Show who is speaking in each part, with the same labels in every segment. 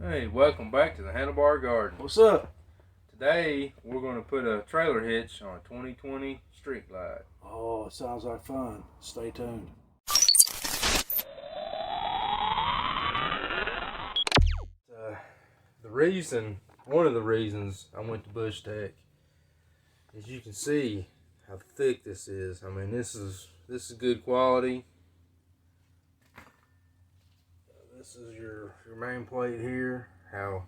Speaker 1: Hey, welcome back to the Handlebar Garden.
Speaker 2: What's up?
Speaker 1: Today we're going to put a trailer hitch on a 2020 Street Glide.
Speaker 2: Oh, it sounds like fun. Stay tuned.
Speaker 1: One of the reasons I went to Bushtec, as you can see how thick this is. I mean, this is good quality. This is your main plate here. I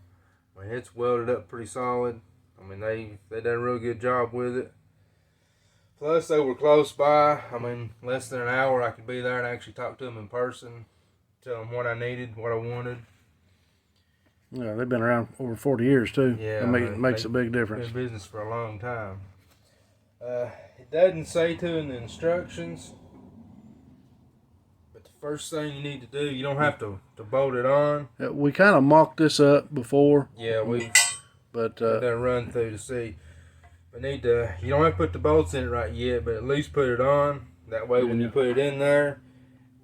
Speaker 1: mean, it's welded up pretty solid. I mean, they done a real good job with it. Plus, they were close by. I mean, less than an hour, I could be there and actually talk to them in person, tell them what I needed, what I wanted.
Speaker 2: Yeah, they've been around over 40 years too.
Speaker 1: Yeah,
Speaker 2: It makes a big difference.
Speaker 1: Been in business for a long time. It doesn't say to in the instructions, but the first thing you need to do, you don't have to bolt it on.
Speaker 2: We kind of mocked this up before.
Speaker 1: Yeah, we
Speaker 2: done
Speaker 1: a run through to see. But you don't have to put the bolts in it right yet, but at least put it on. That way when you put it in there,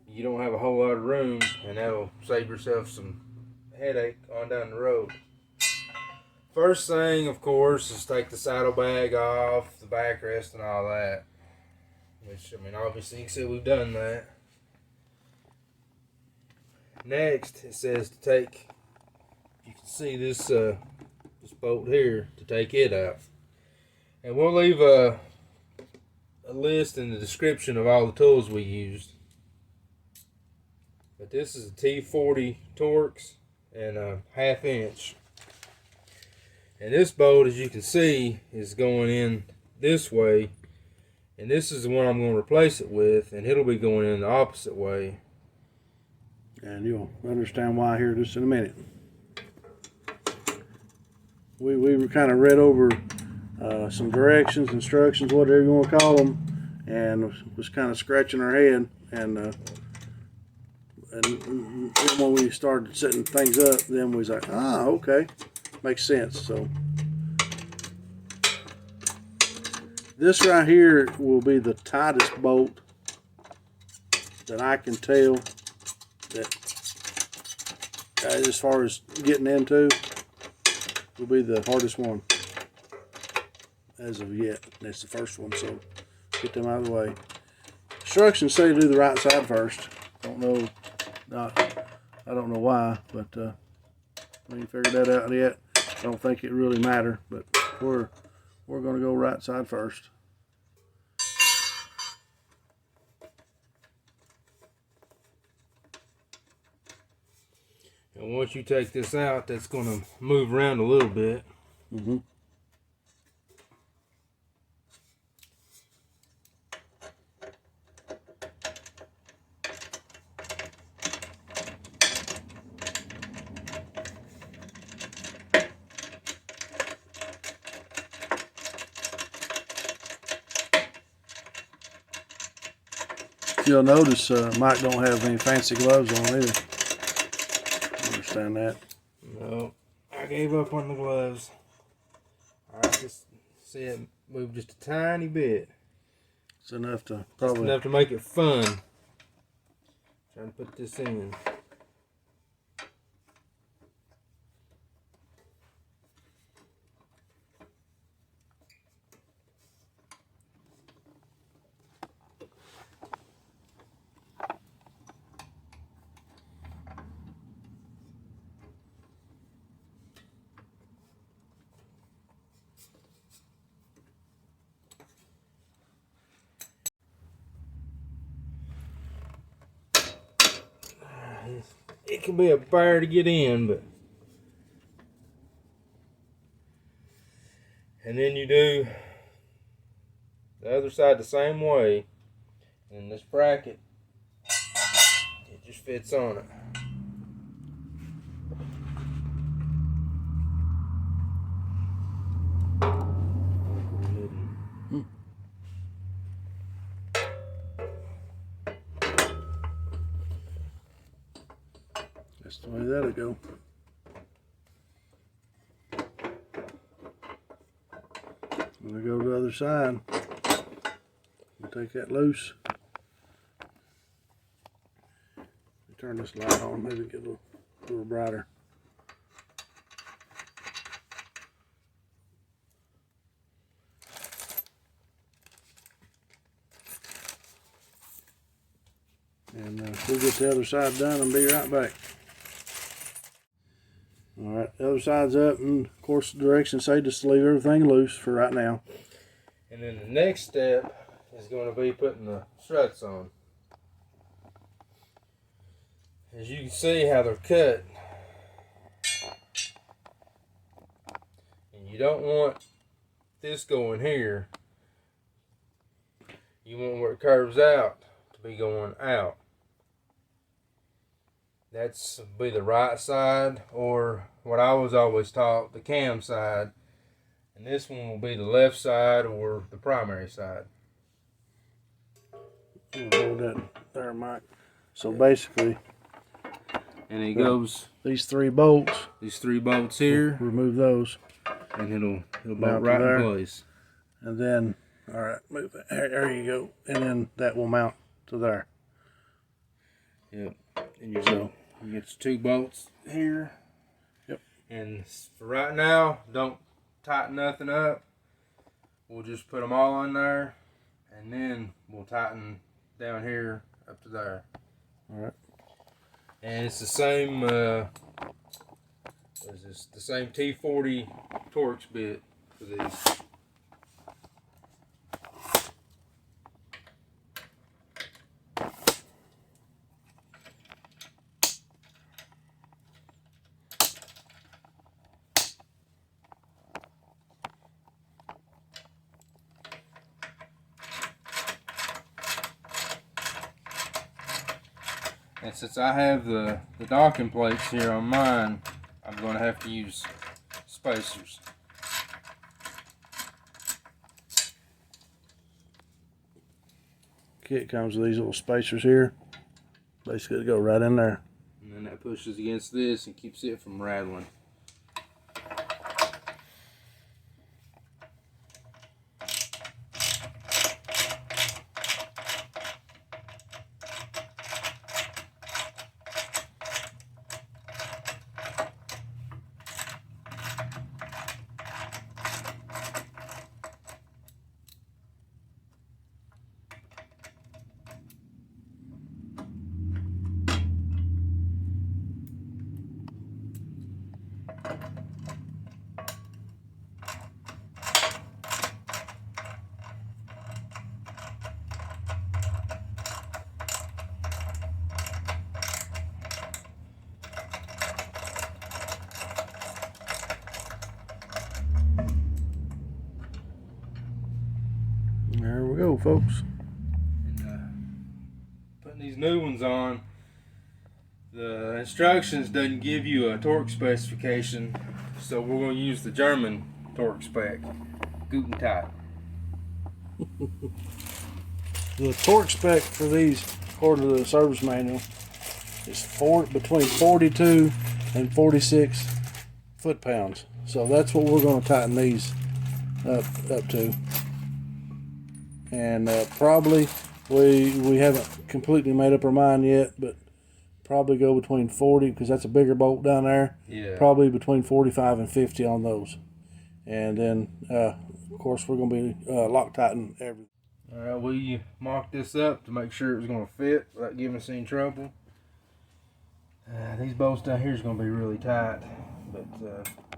Speaker 1: you don't have a whole lot of room, and that'll save yourself some headache on down the road. First thing, of course, is take the saddlebag off, the backrest and all that. Which, I mean, obviously you can see we've done that. Next, it says to take, you can see this bolt here, to take it out. And we'll leave a list in the description of all the tools we used. But this is a T40 Torx and a 1/2 inch. And this bolt, as you can see, is going in this way. And this is the one I'm going to replace it with, and it'll be going in the opposite way.
Speaker 2: And you'll understand why here just in a minute. We were kind of read over some directions, instructions, whatever you want to call them, and was kind of scratching our head. And then when we started setting things up, then we was like, okay, makes sense. So this right here will be the tightest bolt that I can tell that as far as getting into will be the hardest one as of yet. That's the first one, so get them out of the way. Instructions say to do the right side first. I don't know why, but we ain't figured that out yet. I don't think it really matters, but we're going to go right side first.
Speaker 1: And once you take this out, that's going to move around a little bit.
Speaker 2: You'll notice Mike don't have any fancy gloves on either. Understand that?
Speaker 1: No, I gave up on the gloves. I just see it move just a tiny bit.
Speaker 2: It's enough to
Speaker 1: probably enough to make it fun. Trying to put this in. It can be a bear to get in, but and then you do the other side the same way, and this bracket, it just fits on it.
Speaker 2: That's the way that'll go. I'm going to go to the other side. We'll take that loose. Turn this light on, maybe get a little brighter. we'll get the other side done and be right back. Alright, the other side's up, and of course the directions say just leave everything loose for right now.
Speaker 1: And then the next step is going to be putting the struts on. As you can see how they're cut, and you don't want this going here. You want where it curves out to be going out. That's be the right side, or what I was always taught, the cam side. And this one will be the left side or the primary side.
Speaker 2: Hold that there, Mike. So basically,
Speaker 1: And it goes
Speaker 2: these three bolts
Speaker 1: here,
Speaker 2: remove those,
Speaker 1: and it'll
Speaker 2: Mount
Speaker 1: bolt right
Speaker 2: there.
Speaker 1: in place.
Speaker 2: and then alright, move it. There you go. And then that will mount to there.
Speaker 1: Yep. And you get your 2 bolts here.
Speaker 2: Yep.
Speaker 1: And for right now, don't tighten nothing up. We'll just put them all on there, and then we'll tighten down here up to there.
Speaker 2: Alright.
Speaker 1: And it's the same what is this? The same T40 Torx bit for these. And since I have the docking plates here on mine, I'm going to have to use spacers.
Speaker 2: Kit comes with these little spacers here. Basically, they go right in there.
Speaker 1: And then that pushes against this and keeps it from rattling.
Speaker 2: There we go, folks.
Speaker 1: And putting these new ones on, the instructions doesn't give you a torque specification, so we're going to use the German torque spec, Guten Tag.
Speaker 2: The torque spec for these, according to the service manual, is between 42 and 46 foot-pounds. So that's what we're going to tighten these up to. And probably we haven't completely made up our mind yet, but probably go between 40, because that's a bigger bolt down there.
Speaker 1: Yeah.
Speaker 2: Probably between 45 and 50 on those. And then of course we're going to be Loctiting everything.
Speaker 1: Alright, we marked this up to make sure it was going to fit without giving us any trouble. These bolts down here is going to be really tight, but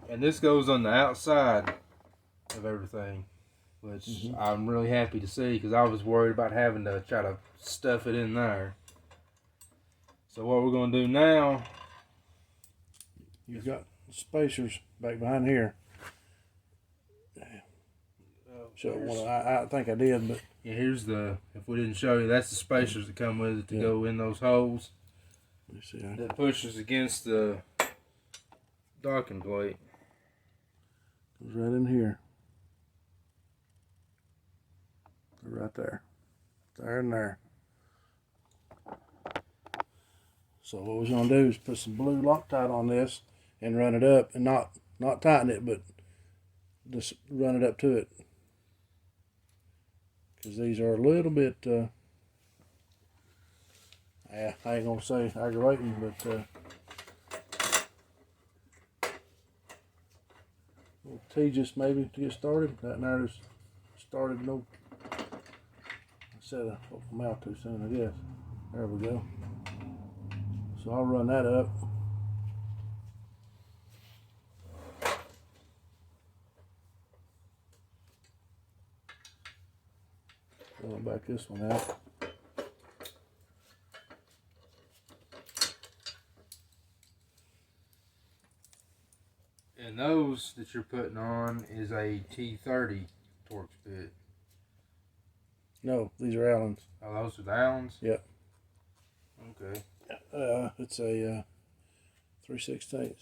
Speaker 1: and this goes on the outside of everything, which I'm really happy to see, because I was worried about having to try to stuff it in there. So what we're going to do now,
Speaker 2: You've got spacers back behind here. So I think I did, but
Speaker 1: yeah, here's the, if we didn't show you, that's the spacers that come with it to go in those holes.
Speaker 2: let me see.
Speaker 1: That pushes against the docking plate.
Speaker 2: Goes right in here. Right there. There and there. So what we're going to do is put some blue Loctite on this and run it up, and not tighten it, but just run it up to it. Because these are a little bit, I ain't going to say aggravating, but little tedious maybe to get started. That now just started no. I said I opened my mouth too soon, I guess. There we go. So I'll run that up. I'll back this one out.
Speaker 1: And those that you're putting on is a T30 Torx bit.
Speaker 2: No, these are Allens.
Speaker 1: Oh, those are the Allens?
Speaker 2: Yep.
Speaker 1: Okay.
Speaker 2: It's a 3/16.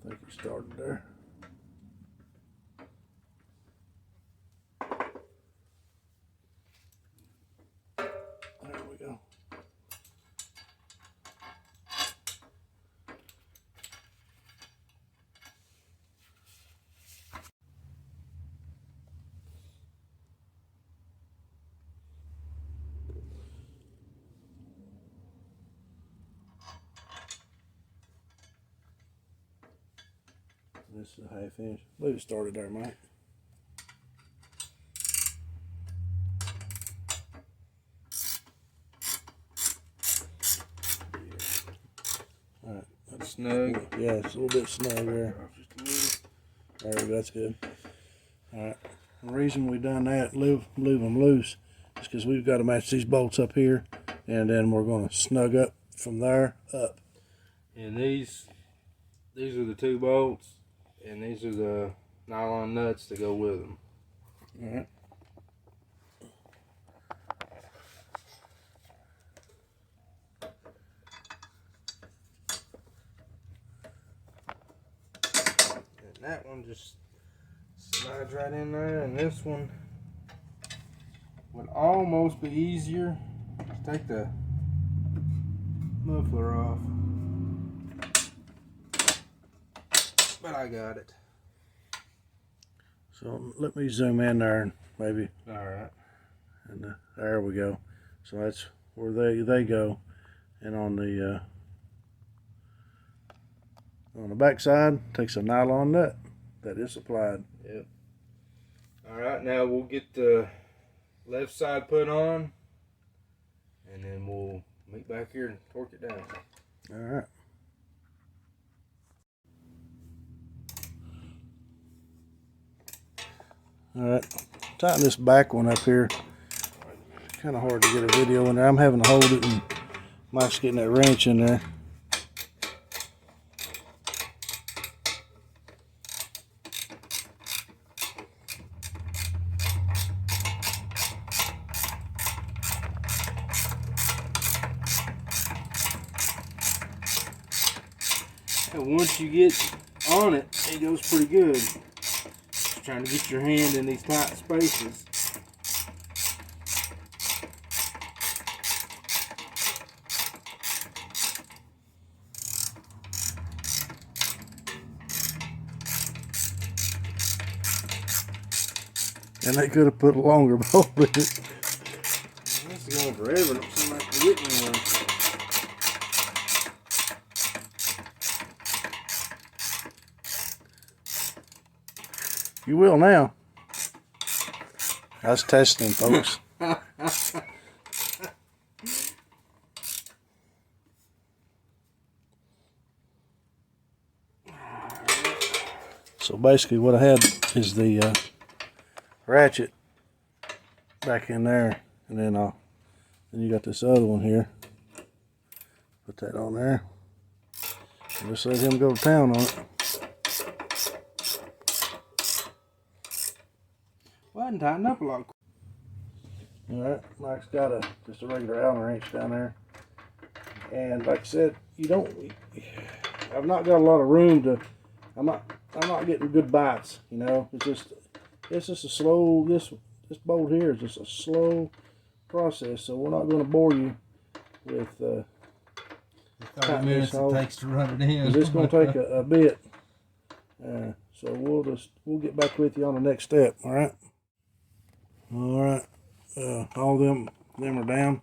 Speaker 2: I think it started there. There we go. This is a 1/2 inch. I believe it started there, Mike. Alright.
Speaker 1: That's snug.
Speaker 2: Yeah, it's a little bit snug there. There we go, that's good. Alright. The reason we done that, leave them loose, is because we've got to match these bolts up here, and then we're going to snug up from there up.
Speaker 1: And these are the 2 bolts, and these are the nylon nuts that go with them.
Speaker 2: Alright.
Speaker 1: And that one just slides right in there, and this one would almost be easier. Just take the muffler off. But I got it.
Speaker 2: So let me zoom in there, maybe.
Speaker 1: Alright.
Speaker 2: And there we go. So that's where they go. And on the back side, takes a nylon nut that is supplied.
Speaker 1: Yep. Alright, now we'll get the left side put on, and then we'll meet back here and torque it down.
Speaker 2: Alright. Alright, tighten this back one up here. Kind of hard to get a video in there. I'm having to hold it, and Mike's getting that wrench in there.
Speaker 1: And once you get on it, it goes pretty good. Just trying to get your hand in these tight spaces.
Speaker 2: And they could have put a longer bolt in it.
Speaker 1: This is going forever. Don't seem like we're getting one.
Speaker 2: You will now. I was testing, folks. So basically what I had is the ratchet back in there, and then you got this other one here. Put that on there. And just let him go to town on it.
Speaker 1: Well, I didn't tighten up a lot.
Speaker 2: Alright, Mike's got just a regular Allen wrench down there. And like I said, I've not got a lot of room to, I'm not getting good bites, you know. It's just a slow, this bolt here is just a slow process, so we're not going to bore you with
Speaker 1: The 30 minutes it takes to run it in.
Speaker 2: it's going to take a bit. So we'll get back with you on the next step, alright? Alright, all them are down.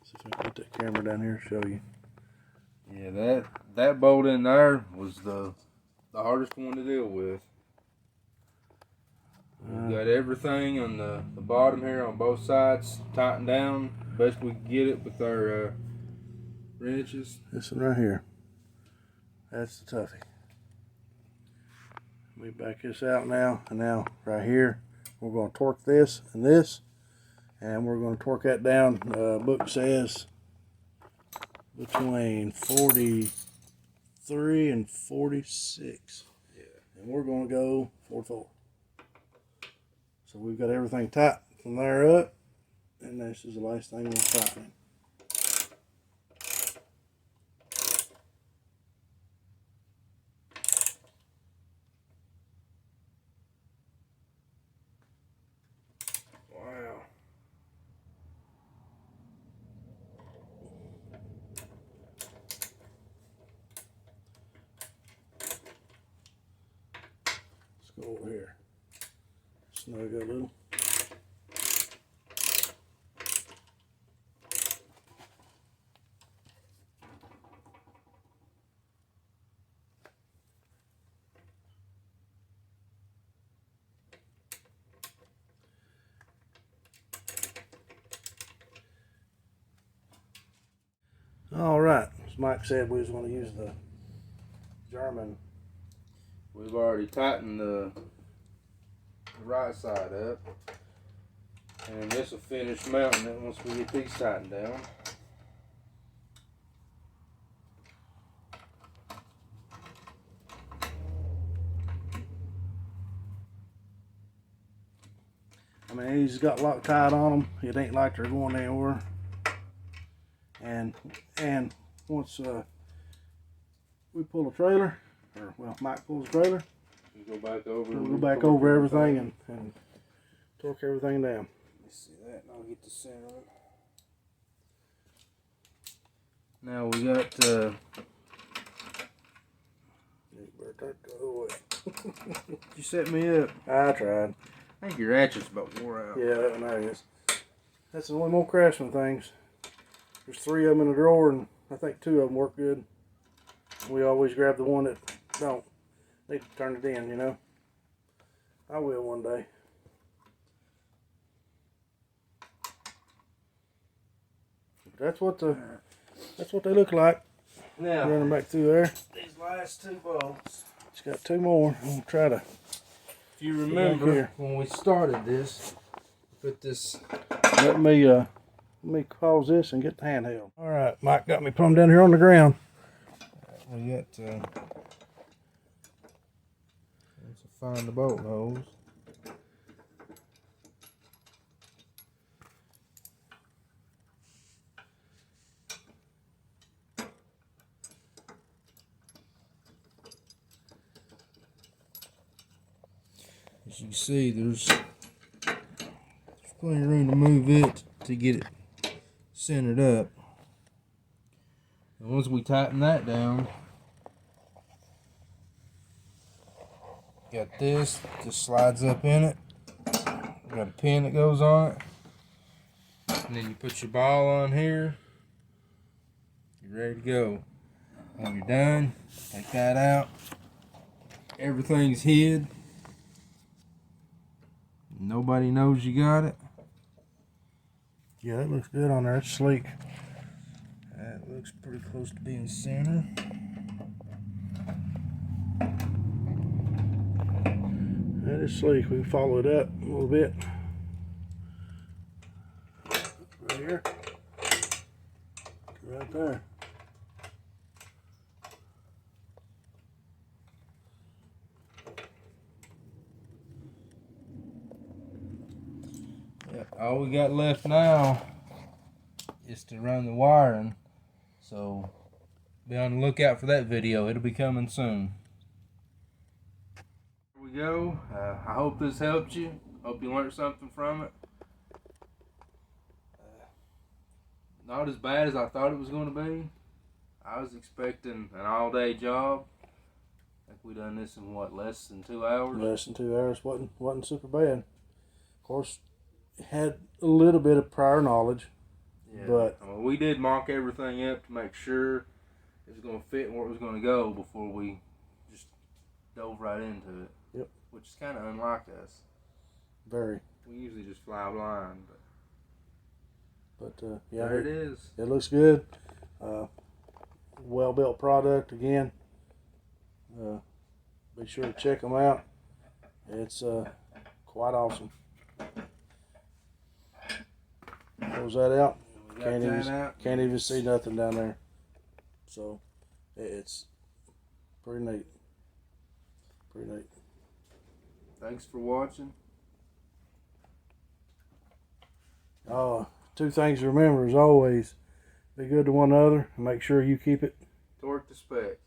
Speaker 2: See if I can get that camera down here and show you.
Speaker 1: Yeah, that bolt in there was the hardest one to deal with. We've got everything on the bottom here on both sides tightened down best we can get it with our wrenches.
Speaker 2: This one right here. That's the toughie. Let me back this out now, and now right here we're going to torque this and this, and we're going to torque that down. Book says between 43 and 46.
Speaker 1: Yeah.
Speaker 2: And we're going to go 44. So we've got everything tight from there up, and this is the last thing we're tightening.
Speaker 1: Wow.
Speaker 2: Let's go over here. Snug a little. All right, as Mike said, we was going to use the German.
Speaker 1: We've already tightened the right side up, and this will finish mounting it once we get these tightened down.
Speaker 2: I mean, he's got Loctite on them. It ain't like they're going anywhere. And once we pull a trailer, or well, Mike pulls a trailer,
Speaker 1: We'll go back over.
Speaker 2: we'll go back over everything and torque everything down.
Speaker 1: Let me see that, and I'll get the center of it. Now we got.
Speaker 2: You better take the other way.
Speaker 1: You set me up.
Speaker 2: I tried.
Speaker 1: I think your ratchet's about wore out.
Speaker 2: Yeah, that one there is. That's the only more Craftsman things. There's 3 of them in the drawer, and I think 2 of them work good. We always grab the one that don't. Need to turn it in, you know. I will one day. That's what they look like.
Speaker 1: Now,
Speaker 2: Running back through there.
Speaker 1: these last 2 bolts.
Speaker 2: Just got 2 more. I'm gonna try to.
Speaker 1: If you remember when we started this, put this.
Speaker 2: Let me pause this and get the handheld. All right, Mike got me plumb down here on the ground.
Speaker 1: We got let's find the bolt holes. As you can see, there's plenty of room to move it to get it centered up. And once we tighten that down, got this, just slides up in it. Got a pin that goes on it. And then you put your ball on here. You're ready to go. When you're done, take that out. Everything's hid. Nobody knows you got it.
Speaker 2: Yeah, that looks good on there. It's sleek.
Speaker 1: That looks pretty close to being center.
Speaker 2: That is sleek. We can follow it up a little bit. Right here. Right there.
Speaker 1: Yep, all we got left now is to run the wiring. So be on the lookout for that video. It'll be coming soon. Here we go. I hope this helped you. Hope you learned something from it. Not as bad as I thought it was going to be. I was expecting an all-day job. I think we done this in what, less than 2 hours?
Speaker 2: Less than 2 hours. Wasn't super bad. Of course, had a little bit of prior knowledge.
Speaker 1: Yeah,
Speaker 2: but
Speaker 1: we did mock everything up to make sure it was going to fit where it was going to go before we just dove right into it.
Speaker 2: Yep.
Speaker 1: Which is kind of unlike us.
Speaker 2: Very.
Speaker 1: We usually just fly blind.
Speaker 2: But yeah,
Speaker 1: there it is.
Speaker 2: It looks good. Well built product again. Be sure to check them out. It's quite awesome. Close that out. Can't even see nothing down there. So it's pretty neat. Pretty neat.
Speaker 1: Thanks for watching.
Speaker 2: Two things to remember as always. Be good to one another and make sure you keep it
Speaker 1: Torque to spec.